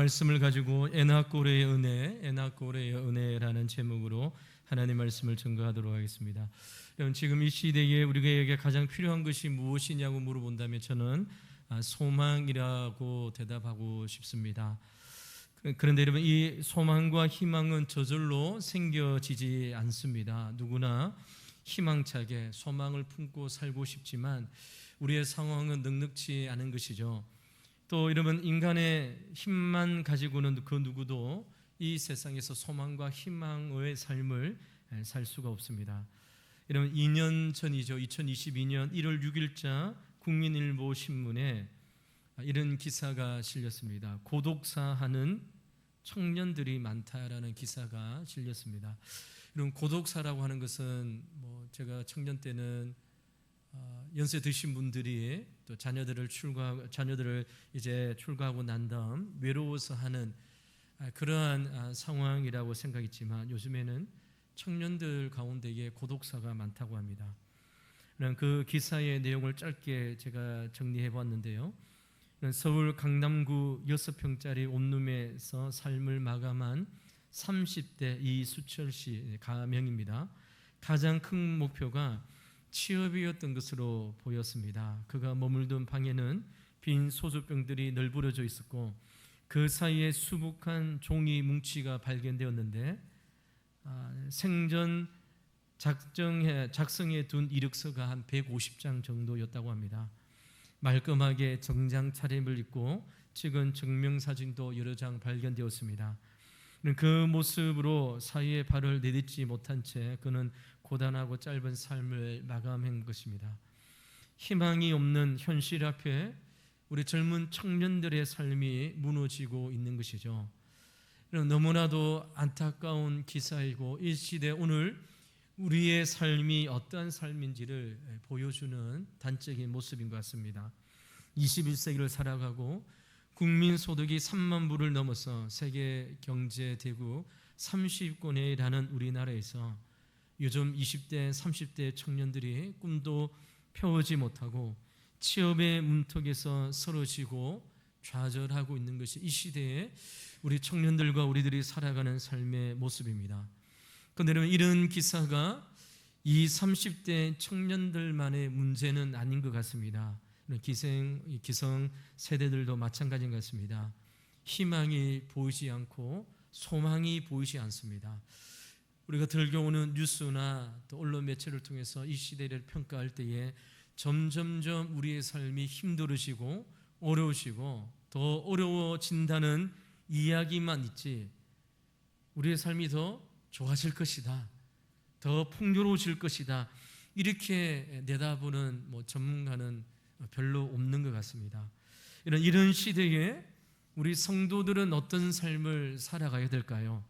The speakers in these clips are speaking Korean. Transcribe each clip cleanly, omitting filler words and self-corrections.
말씀을 가지고 에나꼬레의 은혜라는 제목으로 하나님 말씀을 증거하도록 하겠습니다. 여러분, 지금 이 시대에 우리에게 가장 필요한 것이 무엇이냐고 물어본다면 저는 소망이라고 대답하고 싶습니다. 그런데 여러분, 이 소망과 희망은 저절로 생겨지지 않습니다. 누구나 희망차게 소망을 품고 살고 싶지만 우리의 상황은 넉넉지 않은 것이죠. 또 여러분, 인간의 힘만 가지고는 그 누구도 이 세상에서 소망과 희망의 삶을 살 수가 없습니다. 여러분, 2년 전이죠. 2022년 1월 6일자 국민일보 신문에 이런 기사가 실렸습니다. 고독사하는 청년들이 많다라는 기사가 실렸습니다. 이런 고독사라고 하는 것은 제가 청년 때는 연세 드신 분들이 또 자녀들을 이제 출가하고 난 다음 외로워서 하는 그러한 상황이라고 생각했지만 요즘에는 청년들 가운데에 고독사가 많다고 합니다. 그 기사의 내용을 짧게 제가 정리해 봤는데요. 서울 강남구 6평짜리 원룸에서 삶을 마감한 30대 이수철 씨 가명입니다. 가장 큰 목표가 취업이었던 것으로 보였습니다. 그가 머물던 방에는 빈 소주병들이 널브러져 있었고 그 사이에 수북한 종이 뭉치가 발견되었는데 생전 작성해 둔 이력서가 한 150장 정도였다고 합니다. 말끔하게 정장 차림을 입고 찍은 증명사진도 여러 장 발견되었습니다. 그 모습으로 사회에 발을 내딛지 못한 채 그는 고단하고 짧은 삶을 마감한 것입니다. 희망이 없는 현실 앞에 우리 젊은 청년들의 삶이 무너지고 있는 것이죠. 너무나도 안타까운 기사이고 이 시대 오늘 우리의 삶이 어떠한 삶인지를 보여주는 단적인 모습인 것 같습니다. 21세기를 살아가고 국민 소득이 3만 불을 넘어서 세계 경제 대국 30위권에 라는 우리나라에서 요즘 20대, 30대 청년들이 꿈도 펴오지 못하고 취업의 문턱에서 쓰러지고 좌절하고 있는 것이 이 시대에 우리 청년들과 우리들이 살아가는 삶의 모습입니다. 그런데 여러분, 이런 기사가 이 30대 청년들만의 문제는 아닌 것 같습니다. 기성 세대들도 마찬가지인 것 같습니다. 희망이 보이지 않고 소망이 보이지 않습니다. 우리가 들려오는 뉴스나 또 언론 매체를 통해서 이 시대를 평가할 때에 점점점 우리의 삶이 힘들어지고 어려우시고 더 어려워진다는 이야기만 있지 우리의 삶이 더 좋아질 것이다, 더 풍요로워질 것이다, 이렇게 내다보는 전문가는 별로 없는 것 같습니다. 이런 시대에 우리 성도들은 어떤 삶을 살아가야 될까요?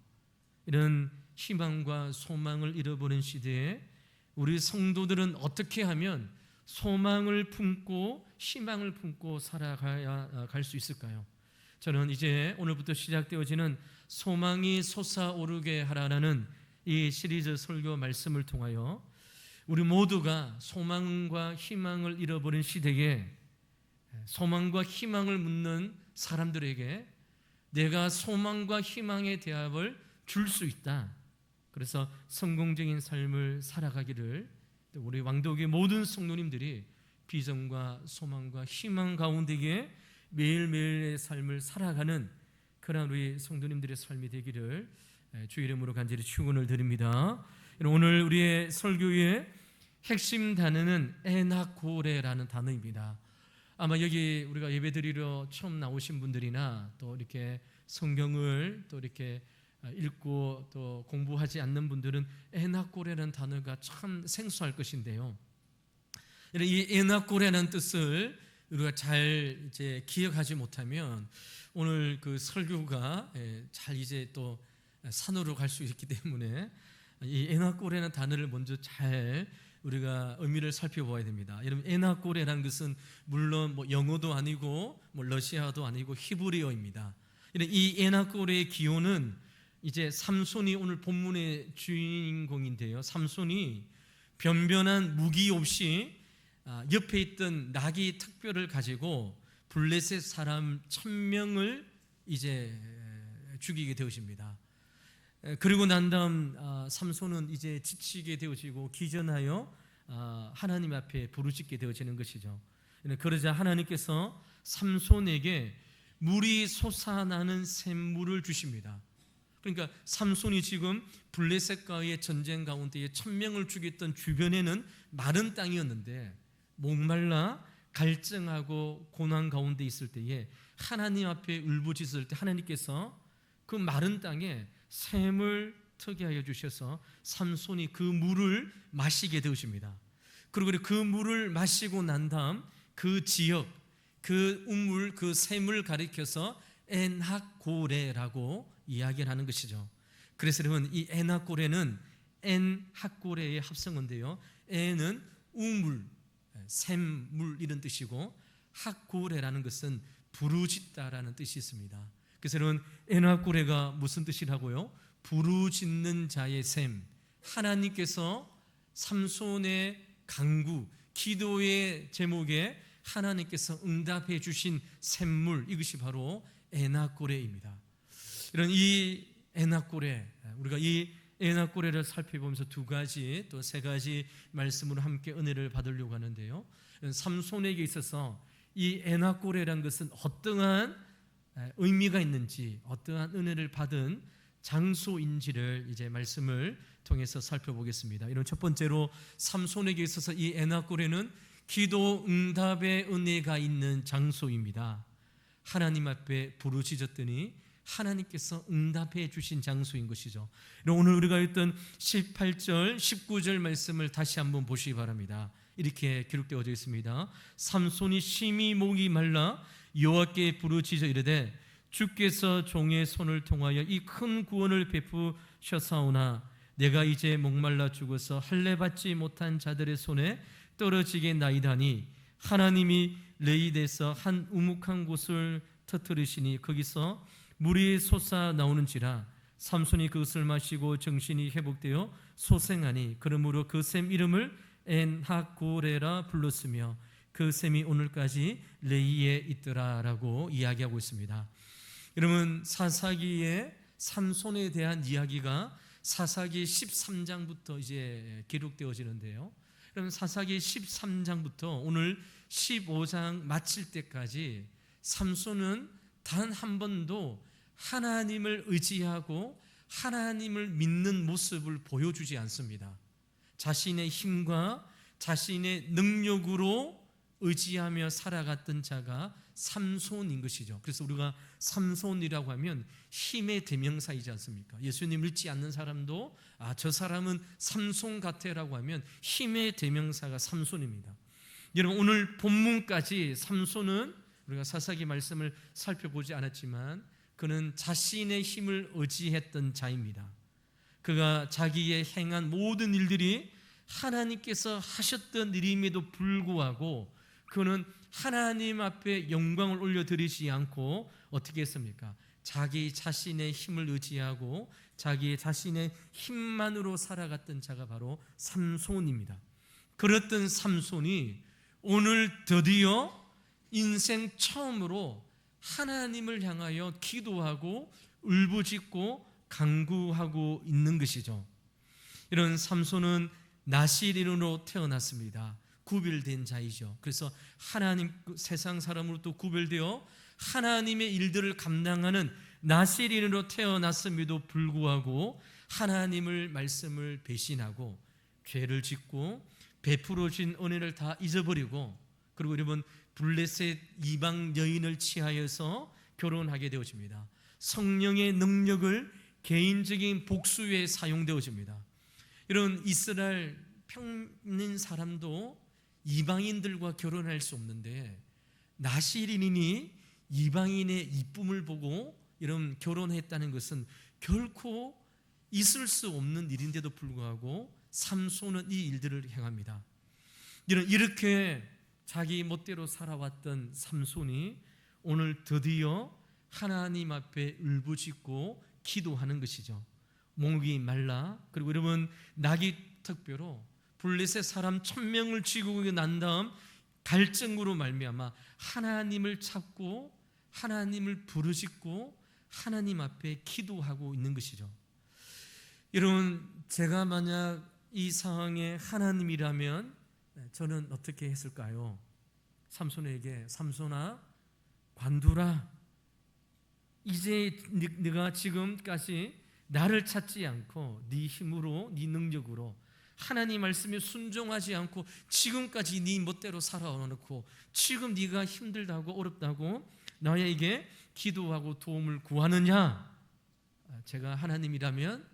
이런 희망과 소망을 잃어버린 시대에 우리 성도들은 어떻게 하면 소망을 품고 희망을 품고 살아가야 갈 수 있을까요? 저는 이제 오늘부터 시작되어지는 소망이 솟아오르게 하라는 이 시리즈 설교 말씀을 통하여 우리 모두가 소망과 희망을 잃어버린 시대에 소망과 희망을 묻는 사람들에게 내가 소망과 희망의 대답을 줄 수 있다. 그래서 성공적인 삶을 살아가기를 우리 왕독의 모든 성도님들이 비전과 소망과 희망 가운데에 매일매일의 삶을 살아가는 그런 우리 성도님들의 삶이 되기를 주의 이름으로 간절히 축원을 드립니다. 오늘 우리의 설교의 핵심 단어는 에나코레라는 단어입니다. 아마 여기 우리가 예배드리러 처음 나오신 분들이나 또 이렇게 성경을 또 이렇게 읽고 또 공부하지 않는 분들은 에나코레라는 단어가 참 생소할 것인데요. 이 에나코레라는 뜻을 우리가 잘 이제 기억하지 못하면 오늘 그 설교가 잘 이제 또 산으로 갈 수 있기 때문에 이 에나코레라는 단어를 먼저 잘 우리가 의미를 살펴봐야 됩니다. 여러분, 에나코레라는 것은 물론 영어도 아니고 러시아도 아니고 히브리어입니다. 이 에나코레의 기호는 이제 삼손이 오늘 본문의 주인공인데요. 삼손이 변변한 무기 없이 옆에 있던 나귀 특별을 가지고 블레셋 사람 1000명을 이제 죽이게 되어집니다. 그리고 난 다음 삼손은 이제 지치게 되어지고 기전하여 하나님 앞에 부르짖게 되어지는 것이죠. 그러자 하나님께서 삼손에게 물이 솟아나는 샘물을 주십니다. 그러니까 삼손이 지금 블레셋과의 전쟁 가운데에 1000명을 죽였던 주변에는 마른 땅이었는데 목말라 갈증하고 고난 가운데 있을 때에 하나님 앞에 울부짖을 때 하나님께서 그 마른 땅에 샘을 트게 하여 주셔서 삼손이 그 물을 마시게 되십니다. 그리고 그 물을 마시고 난 다음 그 지역, 그 우물, 그 샘을 가리켜서 엔학고레라고 이야기를 하는 것이죠. 그래서 여러분, 이 엔학고레는 엔학고레의 합성어인데요, 엔은 우물, 샘물 이런 뜻이고 학고레라는 것은 부르짖다라는 뜻이 있습니다. 그래서 여러분, 엔학고레가 무슨 뜻이라고요? 부르짖는 자의 샘. 하나님께서 삼손의 간구, 기도의 제목에 하나님께서 응답해 주신 샘물, 이것이 바로 엔학고레입니다. 이런 이 엔학고레, 우리가 이 엔학고레를 살펴보면서 두 가지 또 세 가지 말씀으로 함께 은혜를 받으려고 하는데요, 삼손에게 있어서 이 엔학고레라는 것은 어떠한 의미가 있는지, 어떠한 은혜를 받은 장소인지를 이제 말씀을 통해서 살펴보겠습니다. 이런 첫 번째로 삼손에게 있어서 이 엔학고레는 기도 응답의 은혜가 있는 장소입니다. 하나님 앞에 부르짖었더니 하나님께서 응답해 주신 장소인 것이죠. 오늘 우리가 읽던 18절, 19절 말씀을 다시 한번 보시기 바랍니다. 이렇게 기록되어져 있습니다. 삼손이 심히 목이 말라 여호와께 부르짖어 이르되 주께서 종의 손을 통하여 이 큰 구원을 베푸셨사오나 내가 이제 목말라 죽어서 할례 받지 못한 자들의 손에 떨어지게 나이다니 하나님이 레이데서 한 우묵한 곳을 터뜨리시니 거기서 물이 솟아 나오는지라 삼손이 그것을 마시고 정신이 회복되어 소생하니 그러므로 그 샘 이름을 엔학고레라 불렀으며 그 샘이 오늘까지 레이에 있더라라고 이야기하고 있습니다. 여러분, 사사기의 삼손에 대한 이야기가 사사기 13장부터 이제 기록되어지는데요, 그럼 사사기 13장부터 오늘 15장 마칠 때까지 삼손은 단 한 번도 하나님을 의지하고 하나님을 믿는 모습을 보여주지 않습니다. 자신의 힘과 자신의 능력으로 의지하며 살아갔던 자가 삼손인 것이죠. 그래서 우리가 삼손이라고 하면 힘의 대명사이지 않습니까? 예수님 믿지 않는 사람도 저 사람은 삼손 같아라고 하면 힘의 대명사가 삼손입니다. 여러분, 오늘 본문까지 삼손은 우리가 사사기 말씀을 살펴보지 않았지만 그는 자신의 힘을 의지했던 자입니다. 그가 자기의 행한 모든 일들이 하나님께서 하셨던 일임에도 불구하고 그는 하나님 앞에 영광을 올려드리지 않고 어떻게 했습니까? 자기 자신의 힘을 의지하고 자기 자신의 힘만으로 살아갔던 자가 바로 삼손입니다. 그랬던 삼손이 오늘 드디어 인생 처음으로 하나님을 향하여 기도하고 울부짖고 간구하고 있는 것이죠. 이런 삼손은 나시린으로 태어났습니다. 구별된 자이죠. 그래서 하나님, 세상 사람으로부터 구별되어 하나님의 일들을 감당하는 나시린으로 태어났음에도 불구하고 하나님을 말씀을 배신하고 죄를 짓고 베풀어진 은혜를 다 잊어버리고, 그리고 여러분, 블레셋 이방 여인을 취하여서 결혼하게 되어집니다. 성령의 능력을 개인적인 복수에 사용되어집니다. 이런 이스라엘 평민 사람도 이방인들과 결혼할 수 없는데 나시린인이 이방인의 이쁨을 보고 이런 결혼했다는 것은 결코 있을 수 없는 일인데도 불구하고 삼손은 이 일들을 행합니다. 이렇게 자기 멋대로 살아왔던 삼손이 오늘 드디어 하나님 앞에 울부짖고 기도하는 것이죠. 목이 말라, 그리고 여러분, 낙이 특별로 블레셋 사람 1000명을 죽이고 난 다음 갈증으로 말미암아 하나님을 찾고 하나님을 부르짖고 하나님 앞에 기도하고 있는 것이죠. 여러분, 제가 만약 이 상황에 하나님이라면 저는 어떻게 했을까요? 삼손에게, 삼손아 관두라. 이제 네가 지금까지 나를 찾지 않고 네 힘으로, 네 능력으로 하나님 말씀에 순종하지 않고 지금까지 네 멋대로 살아와놓고 지금 네가 힘들다고 어렵다고 나에게 기도하고 도움을 구하느냐? 제가 하나님이라면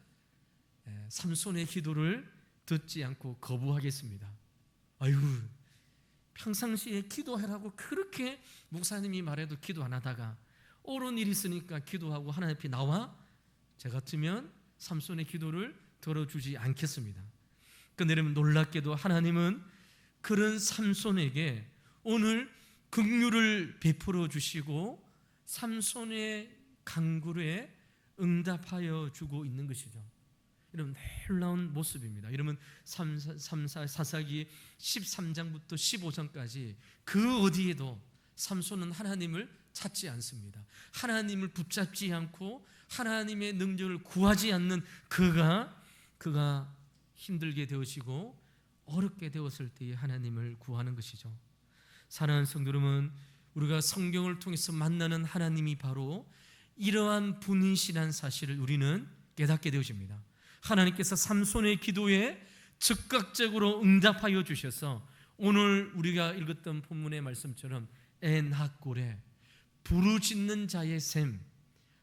삼손의 기도를 듣지 않고 거부하겠습니다. 아유, 평상시에 기도하라고 그렇게 목사님이 말해도 기도 안 하다가 옳은 일이 있으니까 기도하고 하나님 앞에 나와? 저 같으면 삼손의 기도를 들어주지 않겠습니다. 그런데 여러분, 놀랍게도 하나님은 그런 삼손에게 오늘 긍휼을 베풀어 주시고 삼손의 간구에 응답하여 주고 있는 것이죠. 여러분, 놀라운 모습입니다. 여러분, 사사기 13장부터 15장까지 그 어디에도 삼손은 하나님을 찾지 않습니다. 하나님을 붙잡지 않고 하나님의 능력을 구하지 않는 그가 힘들게 되어지고 어렵게 되었을 때에 하나님을 구하는 것이죠. 사랑하는 성도 여러분, 우리가 성경을 통해서 만나는 하나님이 바로 이러한 분이시라는 사실을 우리는 깨닫게 되어집니다. 하나님께서 삼손의 기도에 즉각적으로 응답하여 주셔서 오늘 우리가 읽었던 본문의 말씀처럼 엔하골에 부르짖는 자의 셈,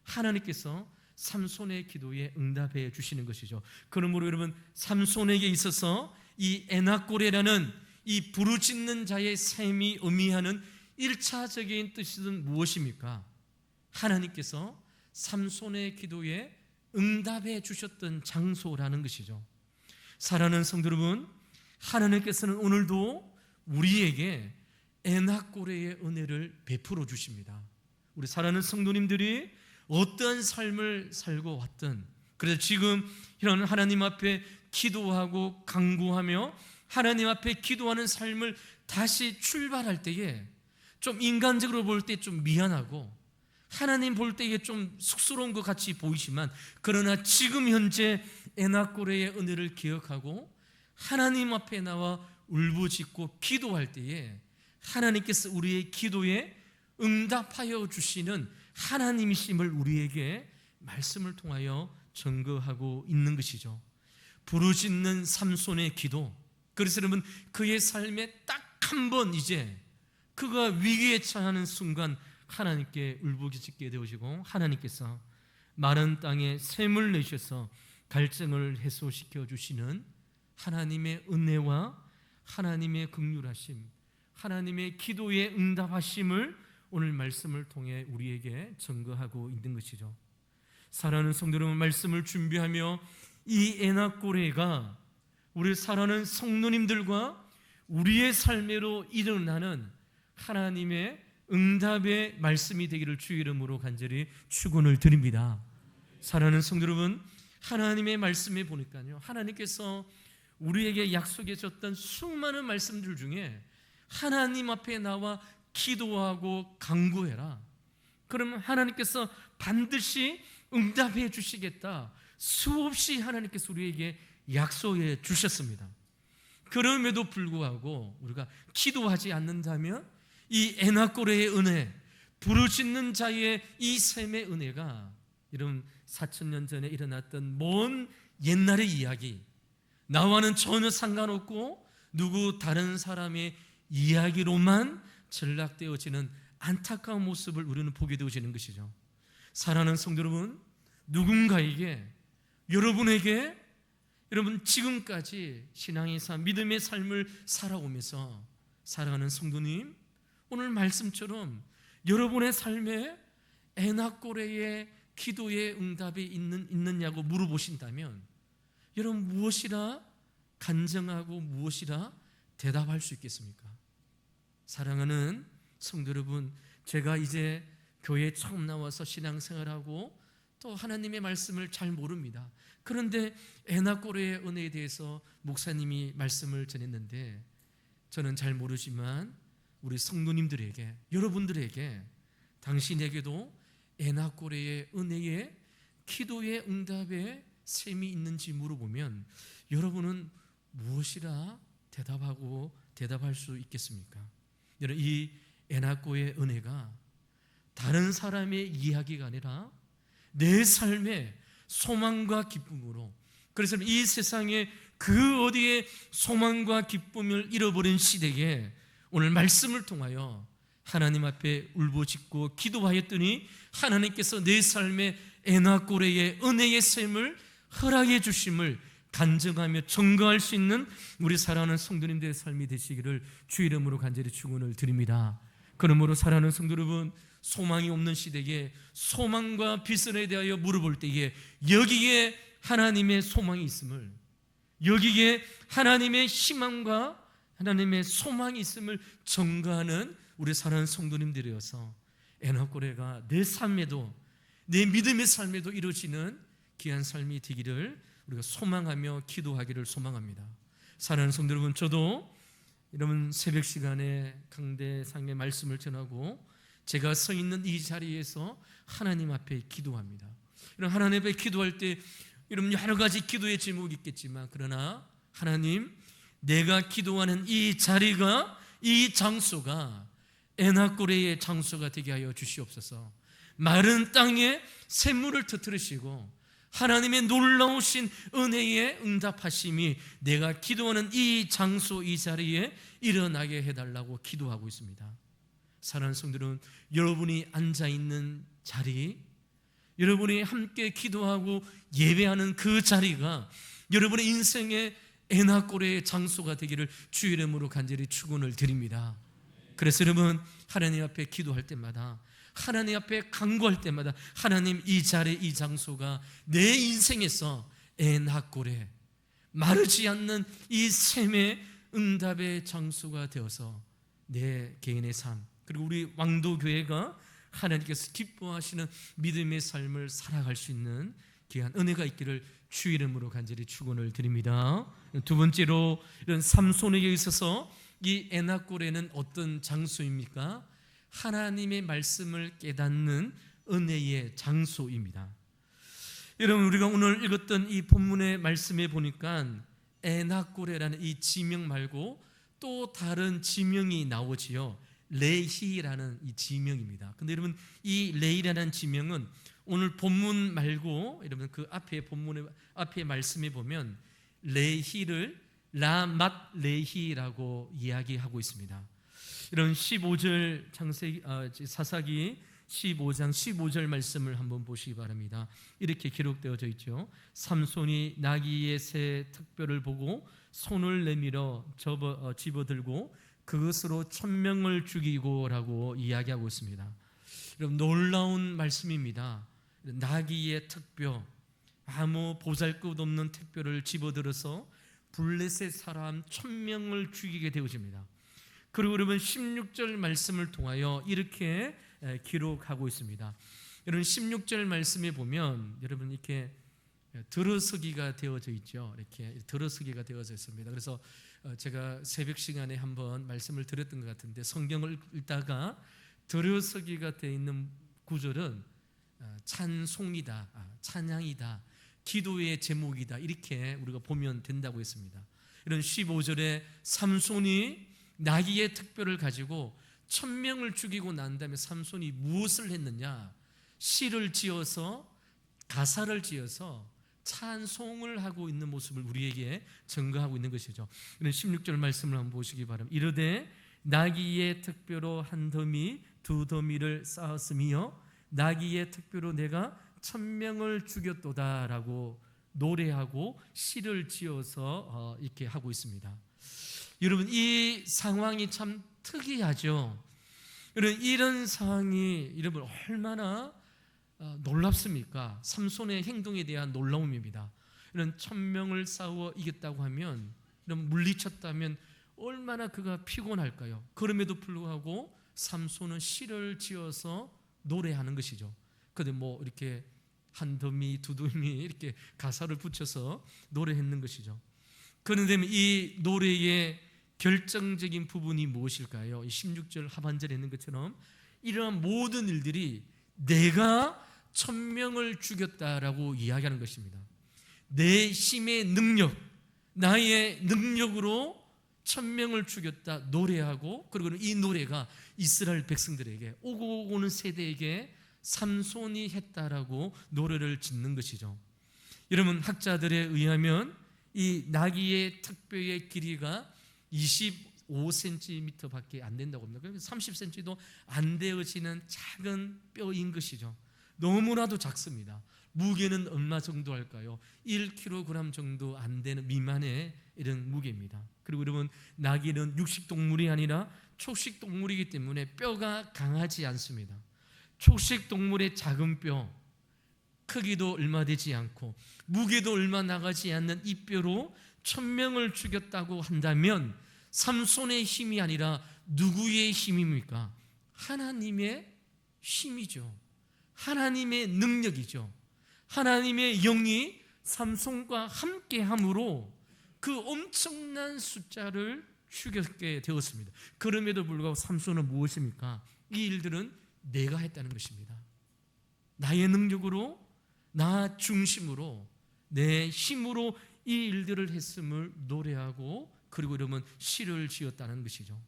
하나님께서 삼손의 기도에 응답해 주시는 것이죠. 그러므로 여러분, 삼손에게 있어서 이 엔하골에라는 이 부르짖는 자의 셈이 의미하는 1차적인 뜻은 무엇입니까? 하나님께서 삼손의 기도에 응답해 주셨던 장소라는 것이죠. 사랑하는 성도 여러분, 하나님께서는 오늘도 우리에게 엔하골의 은혜를 베풀어 주십니다. 우리 사랑하는 성도님들이 어떠한 삶을 살고 왔든, 그래서 지금 이런 하나님 앞에 기도하고 간구하며 하나님 앞에 기도하는 삶을 다시 출발할 때에 좀 인간적으로 볼 때 좀 미안하고 하나님 볼 때에 좀 쑥스러운 것 같이 보이지만, 그러나 지금 현재 엔하골의 은혜를 기억하고 하나님 앞에 나와 울부짖고 기도할 때에 하나님께서 우리의 기도에 응답하여 주시는 하나님이심을 우리에게 말씀을 통하여 증거하고 있는 것이죠. 부르짖는 삼손의 기도, 그래서 여러분, 그의 삶에 딱 한 번 이제 그가 위기에 처하는 순간 하나님께 울부짖게 되어지고 하나님께서 마른 땅에 샘을 내셔서 갈증을 해소시켜 주시는 하나님의 은혜와 하나님의 긍휼하심, 하나님의 기도에 응답하심을 오늘 말씀을 통해 우리에게 증거하고 있는 것이죠. 사랑하는 성도 여러분, 말씀을 준비하며 이 엔하골에가 우리 사랑하는 성도님들과 우리의 삶으로 일어나는 하나님의 응답의 말씀이 되기를 주의 이름으로 간절히 축원을 드립니다. 사랑하는 성도 여러분, 하나님의 말씀에 보니까요, 하나님께서 우리에게 약속해 줬던 수많은 말씀들 중에 하나님 앞에 나와 기도하고 간구해라, 그러면 하나님께서 반드시 응답해 주시겠다, 수없이 하나님께서 우리에게 약속해 주셨습니다. 그럼에도 불구하고 우리가 기도하지 않는다면 이 엔하골의 은혜, 부르짖는 자의 이 셈의 은혜가 이런 4,000년 전에 일어났던 먼 옛날의 이야기, 나와는 전혀 상관없고 누구 다른 사람의 이야기로만 전락되어지는 안타까운 모습을 우리는 보게 되어지는 것이죠. 사랑하는 성도 여러분, 누군가에게, 여러분에게, 여러분 지금까지 신앙의 삶, 믿음의 삶을 살아오면서 사랑하는 성도님, 오늘 말씀처럼 여러분의 삶에 엔하골의 기도의 응답이 있느냐고 물어보신다면 여러분 무엇이라 간증하고 무엇이라 대답할 수 있겠습니까? 사랑하는 성도 여러분, 제가 이제 교회에 처음 나와서 신앙생활하고 또 하나님의 말씀을 잘 모릅니다. 그런데 엔하골의 은혜에 대해서 목사님이 말씀을 전했는데 저는 잘 모르지만 우리 성도님들에게, 여러분들에게 당신에게도 에나꼬레의 은혜의 기도의 응답의 셈이 있는지 물어보면 여러분은 무엇이라 대답할 수 있겠습니까? 여러분, 이 에나꼬의 은혜가 다른 사람의 이야기가 아니라 내 삶의 소망과 기쁨으로, 그래서 이 세상에 그 어디에 소망과 기쁨을 잃어버린 시대에 오늘 말씀을 통하여 하나님 앞에 울부짖고 기도하였더니 하나님께서 내 삶의 에나꼬레의 은혜의 셈을 허락해 주심을 간증하며 증거할 수 있는 우리 사랑하는 성도님들의 삶이 되시기를 주 이름으로 간절히 축원을 드립니다. 그러므로 사랑하는 성도 여러분, 소망이 없는 시대에 소망과 비전에 대하여 물어볼 때에 여기에 하나님의 소망이 있음을, 여기에 하나님의 희망과 하나님의 소망이 있음을 증거하는 우리 사랑하는 성도님들이어서 에나꼬레가 내 삶에도, 내 믿음의 삶에도 이루어지는 귀한 삶이 되기를 우리가 소망하며 기도하기를 소망합니다. 사랑하는 성도 여러분, 저도 여러분 새벽 시간에 강대상의 말씀을 전하고 제가 서 있는 이 자리에서 하나님 앞에 기도합니다. 여러분, 하나님 앞에 기도할 때 여러분 여러 가지 기도의 제목이 있겠지만, 그러나 하나님, 내가 기도하는 이 자리가, 이 장소가 에나꼬레의 장소가 되게 하여 주시옵소서. 마른 땅에 샘물을 터뜨리시고 하나님의 놀라우신 은혜의 응답하심이 내가 기도하는 이 장소, 이 자리에 일어나게 해달라고 기도하고 있습니다. 사랑하는 성도들은, 여러분이 앉아있는 자리, 여러분이 함께 기도하고 예배하는 그 자리가 여러분의 인생의 에나꼬레의 장소가 되기를 주 이름으로 간절히 축원을 드립니다. 그래서 여러분, 하나님 앞에 기도할 때마다, 하나님 앞에 간구할 때마다 하나님, 이 자리, 이 장소가 내 인생에서 에나꼬레, 마르지 않는 이 샘의 응답의 장소가 되어서 내 개인의 삶, 그리고 우리 왕도교회가 하나님께서 기뻐하시는 믿음의 삶을 살아갈 수 있는 귀한 은혜가 있기를 주 이름으로 간절히 축원을 드립니다. 두 번째로, 이런 삼손에게 있어서 이 에나꼬레는 어떤 장소입니까? 하나님의 말씀을 깨닫는 은혜의 장소입니다. 여러분, 우리가 오늘 읽었던 이 본문의 말씀에 보니까 에나꼬레라는 이 지명 말고 또 다른 지명이 나오지요. 레히라는 이 지명입니다. 근데 여러분, 이 레히라는 지명은 오늘 본문 말고 여러분 그 앞에 본문의 앞에 말씀에 보면 레히를 라맛 레히라고 이야기하고 있습니다. 이런 15절 사사기 15장 15절 말씀을 한번 보시기 바랍니다. 이렇게 기록되어져 있죠. 삼손이 나귀의 새 특별을 보고 손을 내밀어 집어들고 그것으로 1000명을 죽이고라고 이야기하고 있습니다. 여러분, 놀라운 말씀입니다. 나귀의 특별, 아무 보잘것없는 특별을 집어들어서 블레셋 사람 1000명을 죽이게 되어집니다. 그리고 여러분 16절 말씀을 통하여 이렇게 기록하고 있습니다. 여러분 16절 말씀에 보면 여러분 이렇게 들어서기가 되어져 있죠. 이렇게 들어서기가 되어져 있습니다. 그래서 제가 새벽 시간에 한번 말씀을 드렸던 것 같은데, 성경을 읽다가 들어서기가 되어 있는 구절은 찬송이다, 찬양이다, 기도의 제목이다, 이렇게 우리가 보면 된다고 했습니다. 이런 15절에 삼손이 나귀의 특별을 가지고 1000명을 죽이고 난 다음에 삼손이 무엇을 했느냐? 시를 지어서, 가사를 지어서 찬송을 하고 있는 모습을 우리에게 증거하고 있는 것이죠. 이런 16절 말씀을 한번 보시기 바랍니다. 이르되 나귀의 특별로 한 더미 두 더미를 쌓았으며 나귀의 특별로 내가 1000명을 죽였도다라고 노래하고 시를 지어서 이렇게 하고 있습니다. 여러분, 이 상황이 참 특이하죠. 여러분, 이런 상황이 여러분 얼마나 놀랍습니까? 삼손의 행동에 대한 놀라움입니다. 이런 1000명을 싸워 이겼다고 하면, 이런 물리쳤다면 얼마나 그가 피곤할까요? 그럼에도 불구하고 삼손은 시를 지어서 노래하는 것이죠. 그런데 뭐 이렇게 한 더미 두 더미 이렇게 가사를 붙여서 노래했는 것이죠. 그런데 이 노래의 결정적인 부분이 무엇일까요? 16절 하반절에 있는 것처럼 이러한 모든 일들이 내가 1000명을 죽였다라고 이야기하는 것입니다. 내 힘의 능력, 나의 능력으로 1000명을 죽였다 노래하고, 그리고 이 노래가 이스라엘 백성들에게, 오고 오는 세대에게 삼손이 했다라고 노래를 짓는 것이죠. 여러분, 학자들에 의하면 이 나귀의 턱뼈의 길이가 25cm밖에 안 된다고 합니다. 30cm도 안 되어지는 작은 뼈인 것이죠. 너무나도 작습니다. 무게는 얼마 정도 할까요? 1kg 정도 안 되는 미만의 이런 무게입니다. 그리고 여러분, 나귀는 육식동물이 아니라 초식동물이기 때문에 뼈가 강하지 않습니다. 초식동물의 작은 뼈, 크기도 얼마 되지 않고 무게도 얼마 나가지 않는 이 뼈로 1000명을 죽였다고 한다면 삼손의 힘이 아니라 누구의 힘입니까? 하나님의 힘이죠. 하나님의 능력이죠. 하나님의 영이 삼손과 함께함으로 그 엄청난 숫자를 죽였게 되었습니다. 그럼에도 불구하고 삼손은 무엇입니까? 이 일들은 내가 했다는 것입니다. 나의 능력으로, 나 중심으로, 내 힘으로 이 일들을 했음을 노래하고, 그리고 여러분 시를 지었다는 것이죠.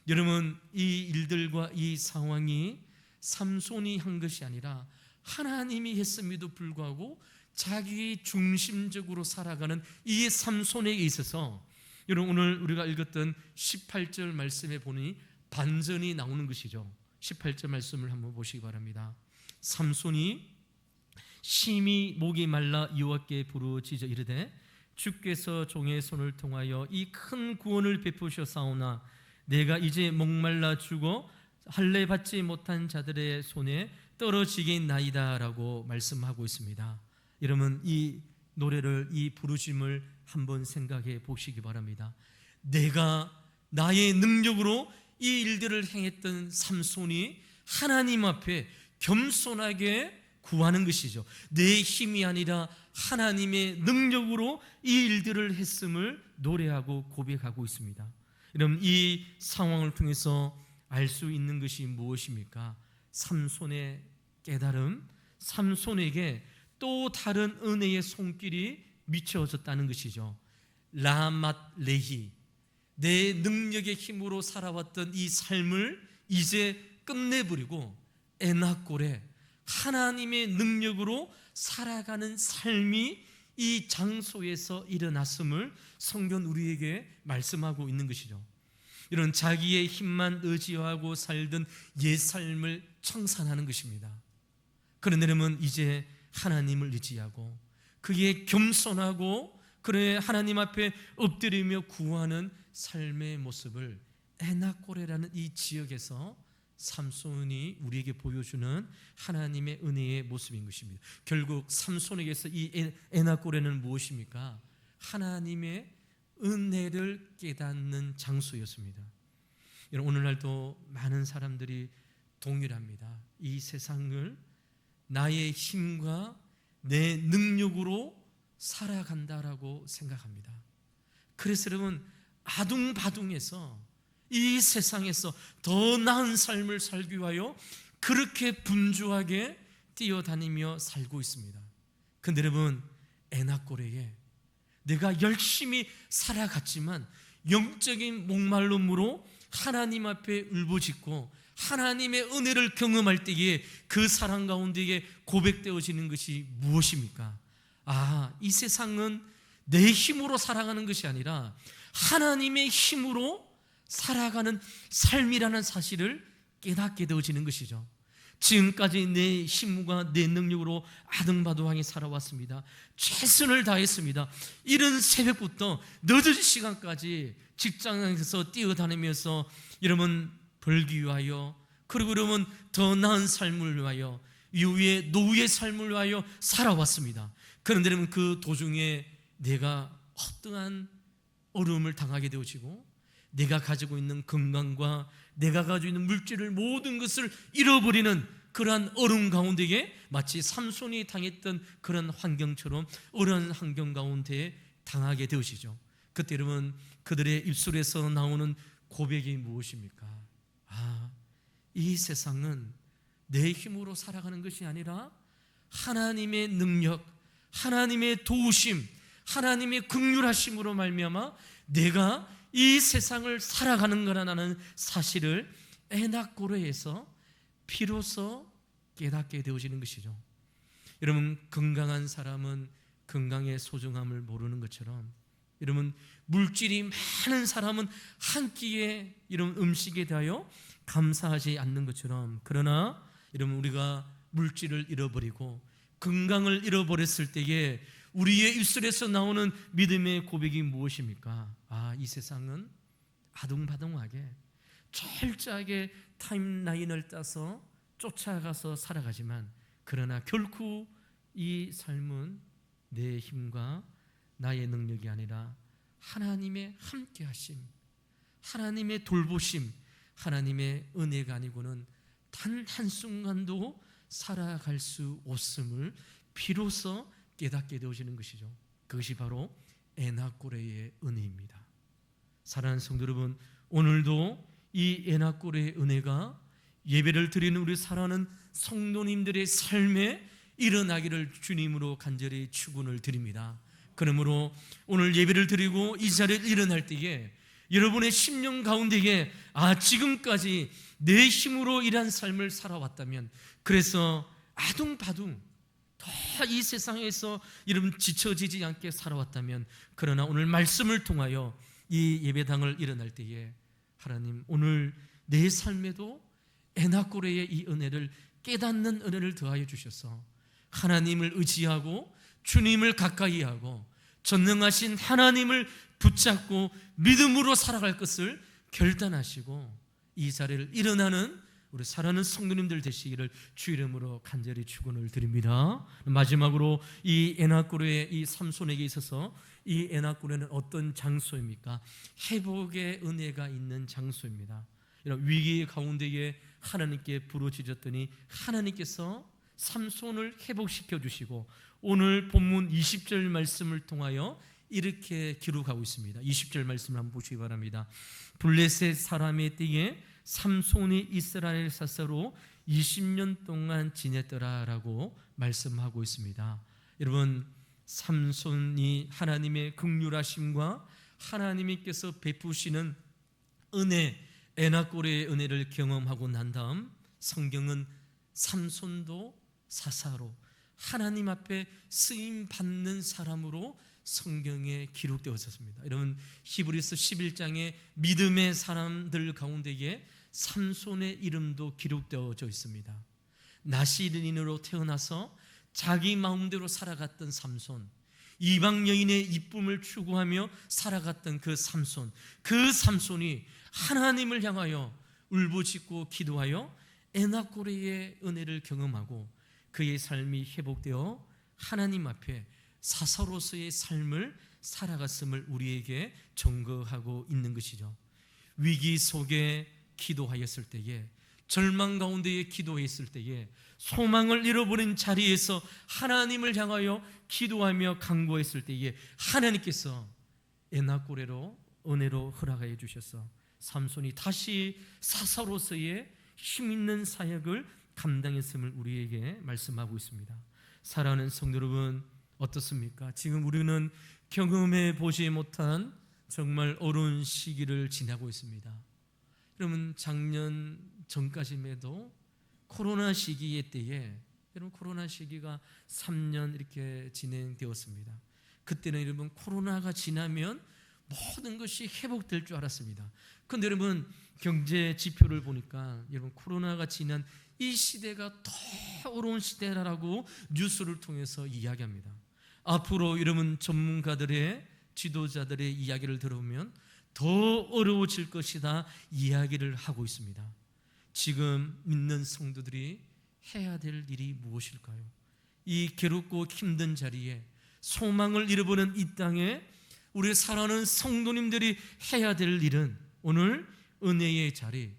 여러분, 이 일들과 이 상황이 삼손이 한 것이 아니라 하나님이 했음에도 불구하고 자기 중심적으로 살아가는 이 삼손에게 있어서, 여러분 오늘 우리가 읽었던 18절 말씀에 보니 반전이 나오는 것이죠. 18절 말씀을 한번 보시기 바랍니다. 삼손이 심히 목이 말라 여호와께 부르짖어 이르되 주께서 종의 손을 통하여 이 큰 구원을 베푸셨사오나 내가 이제 목말라 죽어 할례 받지 못한 자들의 손에 떨어지겠나이다 라고 말씀하고 있습니다. 여러분, 이 노래를, 이 부르심을 한번 생각해 보시기 바랍니다. 내가 나의 능력으로 이 일들을 행했던 삼손이 하나님 앞에 겸손하게 구하는 것이죠. 내 힘이 아니라 하나님의 능력으로 이 일들을 했음을 노래하고 고백하고 있습니다. 여러분, 이 상황을 통해서 알 수 있는 것이 무엇입니까? 삼손의 깨달음, 삼손에게 또 다른 은혜의 손길이 미쳐졌다는 것이죠. 라맛 레히, 내 능력의 힘으로 살아왔던 이 삶을 이제 끝내버리고 에나꼴에 하나님의 능력으로 살아가는 삶이 이 장소에서 일어났음을 성경 우리에게 말씀하고 있는 것이죠. 이런 자기의 힘만 의지하고 살던 옛 삶을 청산하는 것입니다. 그런데 여러분, 이제 하나님을 의지하고 그의 겸손하고 그의 하나님 앞에 엎드리며 구하는 삶의 모습을 에나꼬레라는 이 지역에서 삼손이 우리에게 보여주는 하나님의 은혜의 모습인 것입니다. 결국 삼손에게서 이 에나꼬레는 무엇입니까? 하나님의 은혜를 깨닫는 장소였습니다. 여러분, 오늘날도 많은 사람들이 동일합니다. 이 세상을 나의 힘과 내 능력으로 살아간다라고 생각합니다. 그래서 여러분, 아둥바둥해서 이 세상에서 더 나은 삶을 살기 위하여 그렇게 분주하게 뛰어다니며 살고 있습니다. 그런데 여러분, 에나꼬레에 내가 열심히 살아갔지만 영적인 목마름으로 하나님 앞에 울부짖고 하나님의 은혜를 경험할 때에 그 사랑 가운데에 고백되어지는 것이 무엇입니까? 이 세상은 내 힘으로 살아가는 것이 아니라 하나님의 힘으로 살아가는 삶이라는 사실을 깨닫게 되어지는 것이죠. 지금까지 내 힘과 내 능력으로 아등바등하게 살아왔습니다. 최선을 다했습니다. 이른 새벽부터 늦은 시간까지 직장에서 뛰어다니면서 여러분 벌기 위하여, 그리고 여러분 더 나은 삶을 위하여, 이후에 노후의 삶을 위하여 살아왔습니다. 그런데 여러분, 그 도중에 내가 어떠한 어려움을 당하게 되어지고 내가 가지고 있는 건강과 내가 가지고 있는 물질을 모든 것을 잃어버리는 그러한 어려움 가운데에 마치 삼손이 당했던 그런 환경처럼 어려운 환경 가운데에 당하게 되어지죠. 그때 여러분, 그들의 입술에서 나오는 고백이 무엇입니까? 이 세상은 내 힘으로 살아가는 것이 아니라 하나님의 능력, 하나님의 도우심, 하나님의 긍휼하심으로 말미암아 내가 이 세상을 살아가는 거라는 사실을 에나꼬레에서 비로소 깨닫게 되어지는 것이죠. 여러분, 건강한 사람은 건강의 소중함을 모르는 것처럼, 여러분, 물질이 많은 사람은 한 끼의 이런 음식에 대하여 감사하지 않는 것처럼, 그러나 여러분, 우리가 물질을 잃어버리고 건강을 잃어버렸을 때에 우리의 입술에서 나오는 믿음의 고백이 무엇입니까? 이 세상은 아둥바둥하게 철저하게 타임라인을 따서 쫓아가서 살아가지만, 그러나 결코 이 삶은 내 힘과 나의 능력이 아니라 하나님의 함께하심, 하나님의 돌보심, 하나님의 은혜가 아니고는 단 한순간도 살아갈 수 없음을 비로소 깨닫게 되어지는 것이죠. 그것이 바로 에나꼬레의 은혜입니다. 사랑하는 성도 여러분, 오늘도 이 에나꼬레의 은혜가 예배를 드리는 우리 사랑하는 성도님들의 삶에 일어나기를 주님으로 간절히 축원을 드립니다. 그러므로 오늘 예배를 드리고 이 자리에 일어날 때에 여러분의 심령 가운데에 지금까지 내 힘으로 일한 삶을 살아왔다면, 그래서 아둥바둥 더 이 세상에서 여러분 지쳐지지 않게 살아왔다면, 그러나 오늘 말씀을 통하여 이 예배당을 일어날 때에 하나님, 오늘 내 삶에도 에나꼬레의 이 은혜를 깨닫는 은혜를 더하여 주셔서 하나님을 의지하고 주님을 가까이 하고 전능하신 하나님을 붙잡고 믿음으로 살아갈 것을 결단하시고 이 자리를 일어나는 우리 사랑하는 성도님들 되시기를 주 이름으로 간절히 축원을 드립니다. 마지막으로 이 에나꼬레의 이 삼손에게 있어서 이 에나꼬레는 어떤 장소입니까? 회복의 은혜가 있는 장소입니다. 이런 위기 가운데에 하나님께 부르짖었더니 하나님께서 삼손을 회복시켜 주시고, 오늘 본문 20절 말씀을 통하여 이렇게 기록하고 있습니다. 20절 말씀을 한번 보시기 바랍니다. 블레셋 사람의 띠에 삼손이 이스라엘 사사로 20년 동안 지냈더라라고 말씀하고 있습니다. 여러분, 삼손이 하나님의 긍휼하심과 하나님께서 베푸시는 은혜, 에나꼬레의 은혜를 경험하고 난 다음 성경은 삼손도 사사로 하나님 앞에 쓰임 받는 사람으로 성경에 기록되었습니다. 여러분, 히브리서 11장에 믿음의 사람들 가운데에 삼손의 이름도 기록되어져 있습니다. 나시린으로 태어나서 자기 마음대로 살아갔던 삼손, 이방 여인의 이쁨을 추구하며 살아갔던 그 삼손이 하나님을 향하여 울부짖고 기도하여 에나꼬레의 은혜를 경험하고 그의 삶이 회복되어 하나님 앞에 사사로서의 삶을 살아갔음을 우리에게 증거하고 있는 것이죠. 위기 속에 기도하였을 때에, 절망 가운데에 기도했을 때에, 소망을 잃어버린 자리에서 하나님을 향하여 기도하며 간구했을 때에 하나님께서 에나꼬레로 은혜로 허락하여 주셔서 삼손이 다시 사사로서의 힘있는 사역을 감당했음을 우리에게 말씀하고 있습니다. 사랑하는 성도 여러분, 어떻습니까? 지금 우리는 경험해 보지 못한 정말 어려운 시기를 지나고 있습니다. 여러분, 작년 전까지만 해도 코로나 시기의 때에, 여러분, 코로나 시기가 3년 이렇게 진행되었습니다. 그때는 여러분 코로나가 지나면 모든 것이 회복될 줄 알았습니다. 그런데 여러분, 경제 지표를 보니까 여러분 코로나가 지난 이 시대가 더 어려운 시대라고 뉴스를 통해서 이야기합니다. 앞으로 여러분 전문가들의, 지도자들의 이야기를 들어보면 더 어려워질 것이다 이야기를 하고 있습니다. 지금 믿는 성도들이 해야 될 일이 무엇일까요? 이 괴롭고 힘든 자리에, 소망을 잃어버린 이 땅에 우리 사랑하는 성도님들이 해야 될 일은 오늘 은혜의 자리,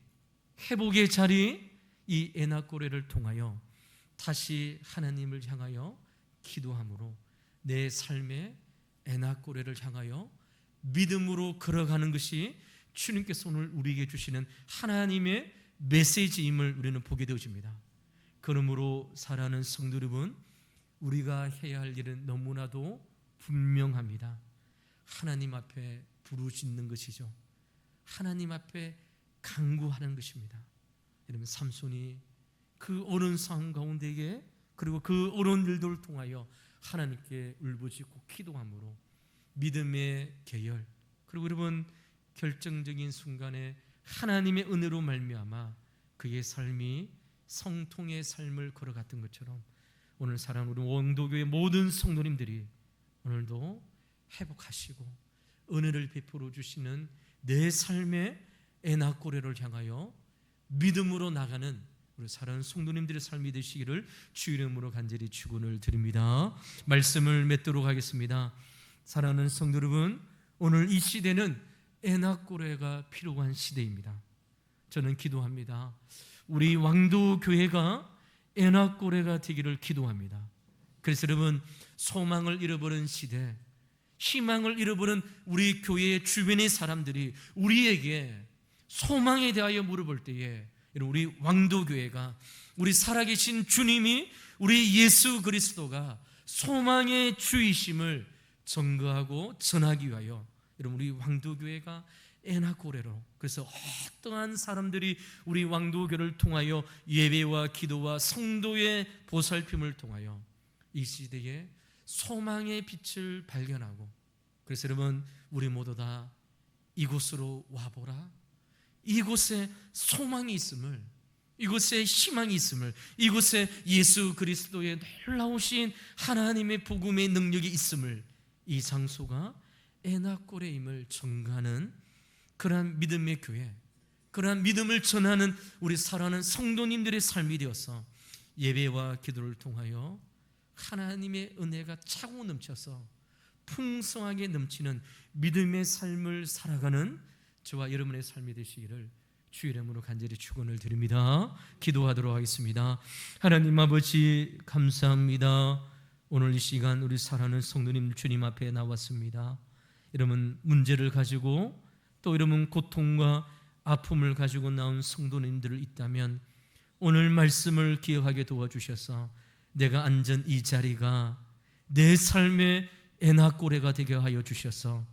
회복의 자리, 이 에나꼬레를 통하여 다시 하나님을 향하여 기도함으로 내 삶의 에나꼬레를 향하여 믿음으로 걸어가는 것이 주님께서 오늘 우리에게 주시는 하나님의 메시지임을 우리는 보게 되어집니다. 그러므로 사랑하는 성도 여러분, 우리가 해야 할 일은 너무나도 분명합니다. 하나님 앞에 부르짖는 것이죠. 하나님 앞에 간구하는 것입니다. 여러분, 삼손이 그 어려운 상황 가운데에 그리고 그 어려운 일들을 통하여 하나님께 울부짖고 기도함으로 믿음의 계열, 그리고 여러분 결정적인 순간에 하나님의 은혜로 말미암아 그의 삶이 성통의 삶을 걸어갔던 것처럼 오늘 사랑하는 우리 원도교의 모든 성도님들이 오늘도 회복하시고 은혜를 베풀어 주시는 내 삶의 에나꼬레를 향하여 믿음으로 나가는 우리 사랑하는 성도님들의 삶이 되시기를 주 이름으로 간절히 축원을 드립니다. 말씀을 맺도록 하겠습니다. 사랑하는 성도 여러분, 오늘 이 시대는 에나꼬레가 필요한 시대입니다. 저는 기도합니다. 우리 왕도교회가 에나꼬레가 되기를 기도합니다. 그래서 여러분, 소망을 잃어버린 시대, 희망을 잃어버린 우리 교회의 주변의 사람들이 우리에게 소망에 대하여 물어볼 때에 우리 왕도교회가, 우리 살아계신 주님이, 우리 예수 그리스도가 소망의 주이심을 증거하고 전하기 위하여 여러분 우리 왕도교회가 에나꼬레로, 그래서 어떠한 사람들이 우리 왕도교를 통하여 예배와 기도와 성도의 보살핌을 통하여 이 시대에 소망의 빛을 발견하고, 그래서 여러분 우리 모두 다 이곳으로 와보라, 이곳에 소망이 있음을, 이곳에 희망이 있음을, 이곳에 예수 그리스도의 놀라우신 하나님의 복음의 능력이 있음을, 이 장소가 에나꼬레임을 증거하는 그러한 믿음의 교회, 그러한 믿음을 전하는 우리 사랑하는 성도님들의 삶이 되어서 예배와 기도를 통하여 하나님의 은혜가 차고 넘쳐서 풍성하게 넘치는 믿음의 삶을 살아가는 저와 여러분의 삶이 되시기를 주 이름으로 간절히 축원을 드립니다. 기도하도록 하겠습니다. 하나님 아버지, 감사합니다. 오늘 이 시간 우리 사랑하는 성도님 주님 앞에 나왔습니다. 여러분 문제를 가지고 또 여러분 고통과 아픔을 가지고 나온 성도님들 있다면 오늘 말씀을 기억하게 도와주셔서 내가 앉은 이 자리가 내 삶의 에나꼬레가 되게 하여 주셔서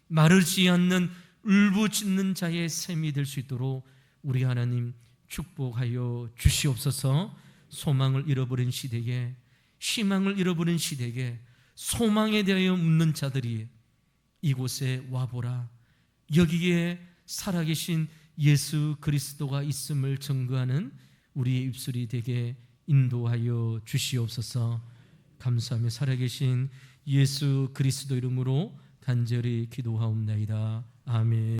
마르지 않는 울부짖는 자의 셈이 될 수 있도록 우리 하나님 축복하여 주시옵소서. 소망을 잃어버린 시대에, 희망을 잃어버린 시대에 소망에 대하여 묻는 자들이 이곳에 와보라, 여기에 살아계신 예수 그리스도가 있음을 증거하는 우리의 입술이 되게 인도하여 주시옵소서. 감사하며 살아계신 예수 그리스도 이름으로 간절히 기도하옵나이다. 아멘.